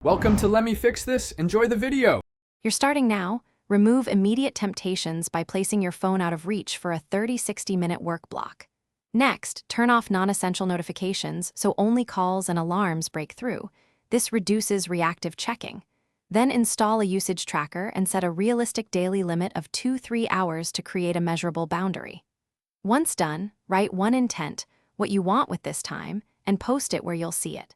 Welcome to Let Me Fix This. Enjoy the video. You're starting now. Remove immediate temptations by placing your phone out of reach for a 30-60-minute work block. Next, turn off non-essential notifications so only calls and alarms break through. This reduces reactive checking. Then install a usage tracker and set a realistic daily limit of 2-3 hours to create a measurable boundary. Once done, write one intent, what you want with this time, and post it where you'll see it.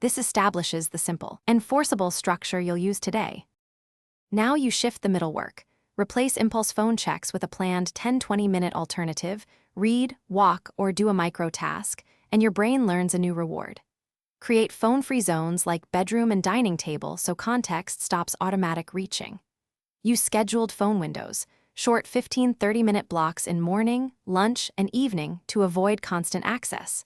This establishes the simple, enforceable structure you'll use today. Now you shift the middle work. Replace impulse phone checks with a planned 10-20-minute alternative, read, walk, or do a micro task, and your brain learns a new reward. Create phone-free zones like bedroom and dining table so context stops automatic reaching. Use scheduled phone windows, short 15-30-minute blocks in morning, lunch, and evening to avoid constant access.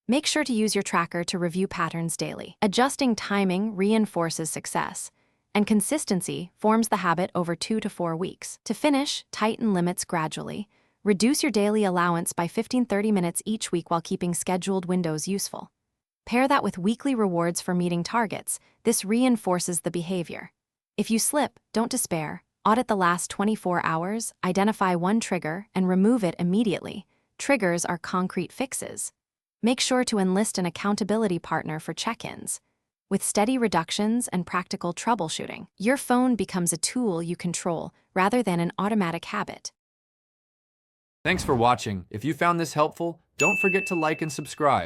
Make sure to use your tracker to review patterns daily. Adjusting timing reinforces success, and consistency forms the habit over 2 to 4 weeks. To finish, tighten limits gradually. Reduce your daily allowance by 15-30 minutes each week while keeping scheduled windows useful. Pair that with weekly rewards for meeting targets. This reinforces the behavior. If you slip, don't despair. Audit the last 24 hours, identify one trigger, and remove it immediately. Triggers are concrete fixes. Make sure to enlist an accountability partner for check-ins. With steady reductions and practical troubleshooting, your phone becomes a tool you control rather than an automatic habit. Thanks for watching. If you found this helpful, don't forget to like and subscribe.